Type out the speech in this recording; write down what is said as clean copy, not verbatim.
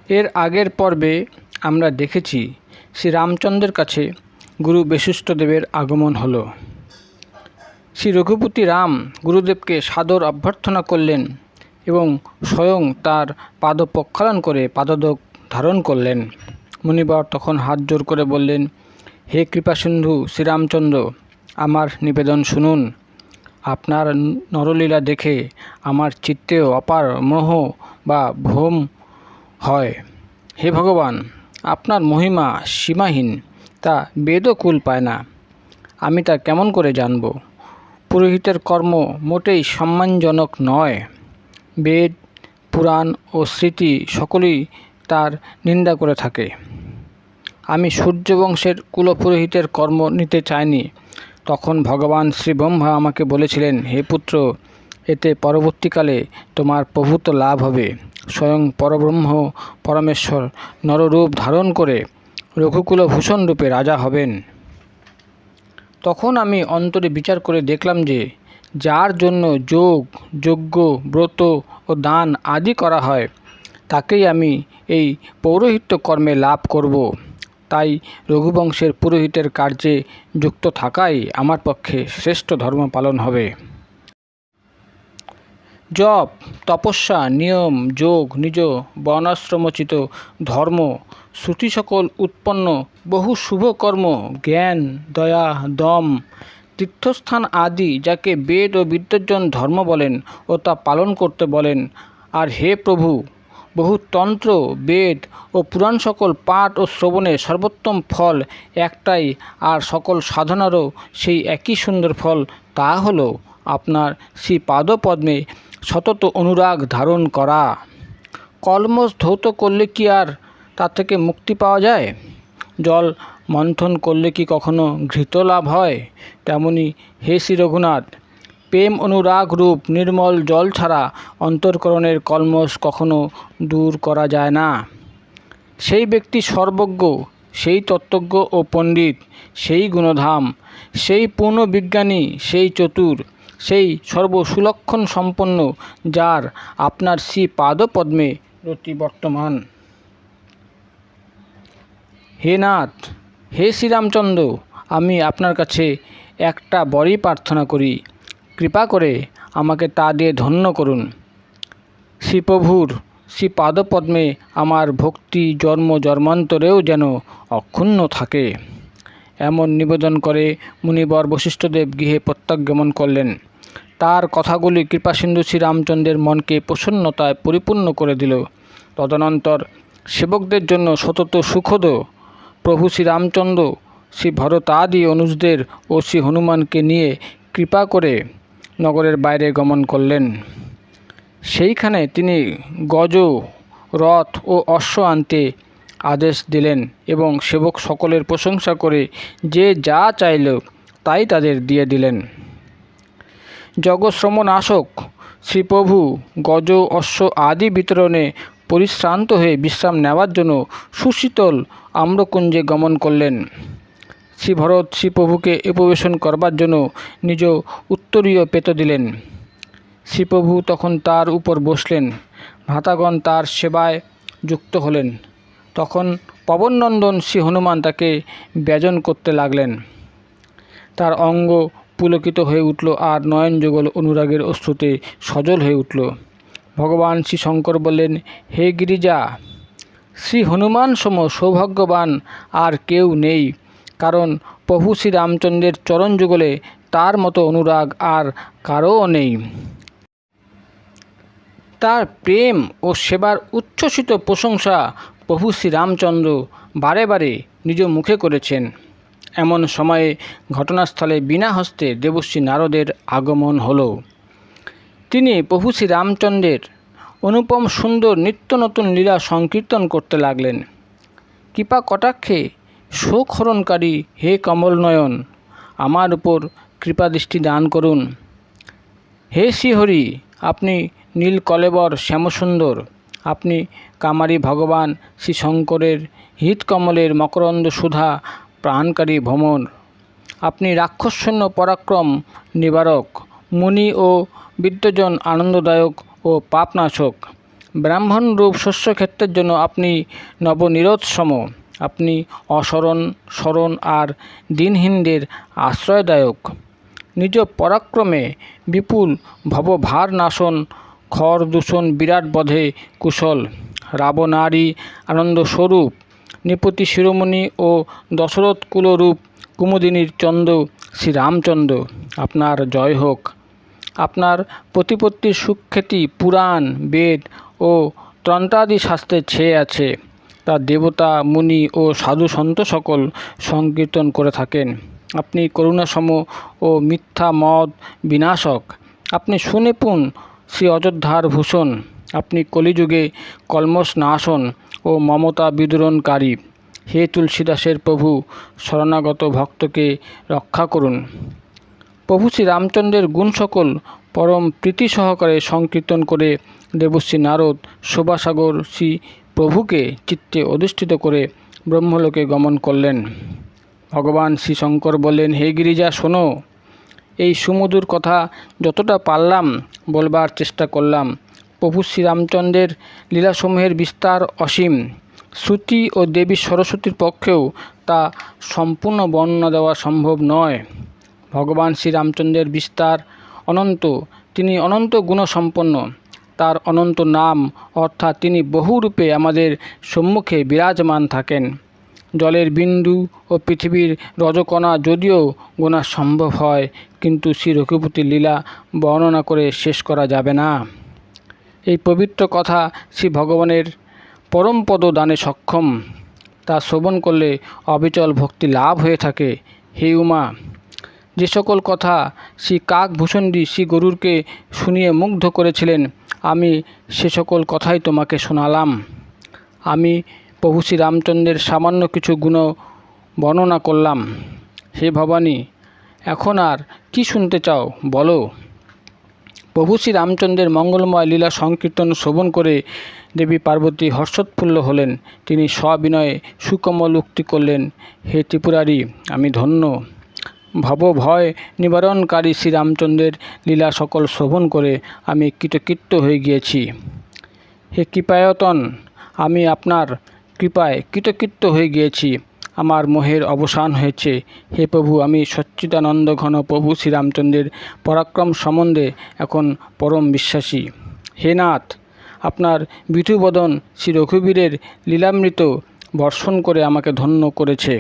এর আগের পর্বে আমরা দেখেছি শ্রীরামচন্দ্রের কাছে গুরু বশিষ্ঠদেবের আগমন হলো। শ্রী রঘুপতি রাম গুরুদেবকে সাদর অভ্যর্থনা করলেন এবং স্বয়ং তার পাদ প্রক্ষালন করে পাদোদক ধারণ করলেন। মুনিবর তখন হাত জোর করে বললেন, হে কৃপাসিন্ধু শ্রীরামচন্দ্র, আমার নিবেদন শুনুন। আপনার নরলীলা দেখে আমার চিত্তেও অপার মোহ বা ভ্রম হয়। হে ভগবান, আপনার মহিমা সীমাহীন, তা বেদও কুল পায় না। আমি তা কেমন করে জানব? পুরোহিতের কর্ম মোটেই সম্মানজনক নয়। বেদ, পুরাণ ও স্মৃতি সকলেই তার নিন্দা করে থাকে। আমি সূর্যবংশের কুলপুরোহিতের কর্ম নিতে চাইনি। তখন ভগবান শ্রী ব্রহ্মা আমাকে বলেছিলেন, হে পুত্র, এতে পরবর্তীকালে তোমার প্রভুত্ব লাভ হবে। স্বয়ং পরব্রহ্ম পরমেশ্বর নররূপ ধারণ করে রঘুকুলভূষণ রূপে রাজা হবেন। তখন আমি অন্তরে বিচার করে দেখলাম যে যার জন্য যোগ, যজ্ঞ, ব্রত ও দান আদি করা হয়, তাকেই আমি এই পৌরোহিত্য কর্মে লাভ করব। তাই রঘুবংশের পুরোহিতের কার্যে যুক্ত থাকাই আমার পক্ষে শ্রেষ্ঠ ধর্ম পালন হবে। জপ, তপস্যা, নিয়ম, যোগ, নিজ বর্ণাশ্রমোচিত ধর্ম, শ্রুতি সকল উৎপন্ন বহু শুভ কর্ম, জ্ঞান, দয়া, দম, তীর্থস্থান আদি যাকে বেদ ও বিদ্বজ্জন ধর্ম বলেন ও তা পালন করতে বলেন। আর হে প্রভু, বহু তন্ত্র, বেদ ও পুরাণ সকল পাঠ ও শ্রবণে সর্বোত্তম ফল একটাই, আর সকল সাধনারও সেই একই সুন্দর ফল, তা হলো আপনার শ্রী পাদপদ্মে সতত অনুরাগ ধারণ করা। কলমশ ধৌত করলে কি আর তা থেকে মুক্তি পাওয়া যায়? জল মন্থন করলে কি কখনো ঘৃত লাভ হয়? তেমনি হে শ্রী রঘুনাথ, প্রেম অনুরাগ রূপ নির্মল জল ছাড়া অন্তঃকরণের কলমশ কখনো দূর করা যায় না। সেই ব্যক্তি সর্বজ্ঞ, সেই তত্ত্বজ্ঞ ও পণ্ডিত, সেই গুণধাম, সেই পূর্ণ বিজ্ঞানী, সেই চতুর, সেই সর্বসুলক্ষণ সম্পন্ন, যার আপনার শ্রী পাদপদ্মে রতি বর্তমান। হে নাথ, হে শ্রীরামচন্দ্র, আমি আপনার কাছে একটা বরই প্রার্থনা করি। কৃপা করে আমাকে তা দিয়ে ধন্য করুন। শ্রীপ্রভুর শ্রী পাদপদ্মে আমার ভক্তি জন্ম জন্মান্তরেও যেন অক্ষুণ্ণ থাকে। এমন নিবেদন করে মুনিবর বশিষ্ঠদেব গৃহে প্রত্যাগমন করলেন। তার কথাগুলি কৃপাসিন্ধু শ্রীরামচন্দ্রের মনকে প্রসন্নতায় পরিপূর্ণ করে দিল। তদনন্তর সেবকদের জন্য সতত সুখদ প্রভু শ্রীরামচন্দ্র শ্রী ভরতাদি অনুজদের ও শ্রী হনুমানকে নিয়ে কৃপা করে নগরের বাইরে গমন করলেন। সেইখানে তিনি গজ, রথ ও অশ্ব আনতে আদেশ দিলেন এবং সেবক সকলের প্রশংসা করে যে যা চাইল তাই তাদের দিয়ে দিলেন। জগৎশ্রমনাশক শ্রীপ্রভু গজ, অশ্ব আদি বিতরণে পরিশ্রান্ত হয়ে বিশ্রাম নেওয়ার জন্য সুশীতল আম্রকুঞ্জে গমন করলেন। শ্রীভরত শ্রীপ্রভুকে উপবেশন করবার জন্য নিজ উত্তরীয় পেত দিলেন। শ্রীপ্রভু তখন তার উপর বসলেন। ভ্রাতাগণ তার সেবায় যুক্ত হলেন। তখন পবননন্দন শ্রী হনুমান তাকে ব্যজন করতে লাগলেন। তার অঙ্গ পুলকিত হয়ে উঠল আর নয়নযুগল অনুরাগের অশ্রুতে সজল হয়ে উঠল। ভগবান শ্রী শঙ্কর বললেন, হে গিরিজা, শ্রী হনুমান সম সৌভাগ্যবান আর কেউ নেই, কারণ প্রভু শ্রীরামচন্দ্রের চরণযুগলে তার মতো অনুরাগ আর কারও নেই। তার প্রেম ও সেবার উচ্ছ্বসিত প্রশংসা প্রভু শ্রীরামচন্দ্র বারে বারে নিজ মুখে করেছেন। এমন সময়ে ঘটনাস্থলে বিনা হস্তে দেবশ্রী নারদের আগমন হল। তিনি প্রভু শ্রীরামচন্দ্রের অনুপম সুন্দর নিত্য নতুন লীলা সংকীর্তন করতে লাগলেন। কৃপা কটাক্ষে শোকহরণকারী হে কমলনয়ন, আমার উপর কৃপাদৃষ্টি দান করুন। হে শ্রীহরি, আপনি নীলকলেবর শ্যামসুন্দর, আপনি কামারী ভগবান শ্রী শঙ্করের হৃৎকমলের মকরন্দ সুধা প্রাণকারী ভ্রমর, আপনি রাক্ষসসৈন্য পরাক্রম নিবারক, মুনি ও বিদ্বজন আনন্দদায়ক ও পাপনাশক, ব্রাহ্মণ রূপ শস্যক্ষেত্রের জন্য আপনি নবনিরোধ সম। আপনি অশরণ, শরণ আর দিনহীনদের আশ্রয়দায়ক। নিজ পরাক্রমে বিপুল ভবভার নাশন, খর দূষণ বিরাট বধে কুশল। রাবণারী আনন্দস্বরূপ, নৃপতি শিরোমণি ও দশরথ কুলরূপ কুমুদিনীর চন্দ্র শ্রীরামচন্দ্র, আপনার জয় হোক। আপনার প্রতিপত্তির সুখ্যাতি পুরাণ, বেদ ও তন্ত্রাদি শাস্ত্রে ছেয়ে আছে। তা দেবতা, মুনি ও সাধু সন্ত সকল সংকীর্তন করে থাকেন। আপনি করুণাসম ও মিথ্যা মদ বিনাশক। আপনি সুনিপুণ শ্রী অযোধ্যার ভূষণ। আপনি কলিযুগে কলমশ নাশন ও মমতা বিদূরণকারী। হে তুলসীদাসের প্রভু, শরণাগত ভক্তকে রক্ষা করুন। প্রভু শ্রী রামচন্দ্রের গুণ সকল পরম প্রীতি সহকারে সংকীর্তন করে দেবশ্রী নারদ শোভাসাগর শ্রী প্রভুকে চিত্তে অধিষ্ঠিত করে ব্রহ্মলোকে গমন করলেন। ভগবান শ্রী শঙ্কর বললেন, হে গিরিজা শোনো, এই সুমধুর কথা যতটা পারলাম বলবার চেষ্টা করলাম। প্রভু শ্রীরামচন্দ্রের লীলাসমূহের বিস্তার অসীম। শ্রুতি ও দেবী সরস্বতীর পক্ষেও তা সম্পূর্ণ বর্ণনা দেওয়া সম্ভব নয়। ভগবান শ্রীরামচন্দ্রের বিস্তার অনন্ত। তিনি অনন্ত গুণসম্পন্ন। তার অনন্ত নাম অর্থাৎ তিনি বহুরূপে আমাদের সম্মুখে বিরাজমান থাকেন। জলের বিন্দু ও পৃথিবীর রজকণা যদিও গোনা সম্ভব হয়, কিন্তু শ্রী রঘুপতির লীলা বর্ণনা করে শেষ করা যাবে না। এই পবিত্র কথা শ্রী ভগবানের পরমপদ দানে সক্ষম। তা শ্রবণ করলে অবিচল ভক্তি লাভ হয়ে থাকে। হে উমা, যে সকল কথা শ্রী কাকভূষণজি শ্রী গরুরকে শুনিয়ে মুগ্ধ করেছিলেন, আমি সে সকল কথাই তোমাকে শোনালাম। আমি প্রভু শ্রী রামচন্দ্রের সামান্য কিছু গুণ বর্ণনা করলাম। হে ভবানী, এখন আর কি শুনতে চাও বলো। প্রভু শ্রী রামচন্দ্রের মঙ্গলময় লীলা সংকীর্তন শ্রবণ করে দেবী পার্বতী হর্ষোৎফুল্ল হলেন। তিনি সবিনয়ে সুকোমল উক্তি করলেন, হে ত্রিপুরারি, আমি ধন্য। ভবভয় নিবারণকারী শ্রীরামচন্দ্রের লীলা সকল শ্রবণ করে আমি কৃতকৃত্য হয়ে গিয়েছি। হে কৃপায়তন, আমি আপনার কৃপায় কৃতকৃত্য হয়ে গিয়েছি। আমার মোহের অবসান হয়েছে। হে প্রভু, আমি সচ্চিদানন্দ ঘন প্রভু শ্রীরামচন্দ্রের পরাক্রম সম্বন্ধে এখন পরম বিশ্বাসী। হে নাথ, আপনার বিধুবদন শ্রী রঘুবীরের লীলামৃত বর্ষণ করে আমাকে ধন্য করেছে।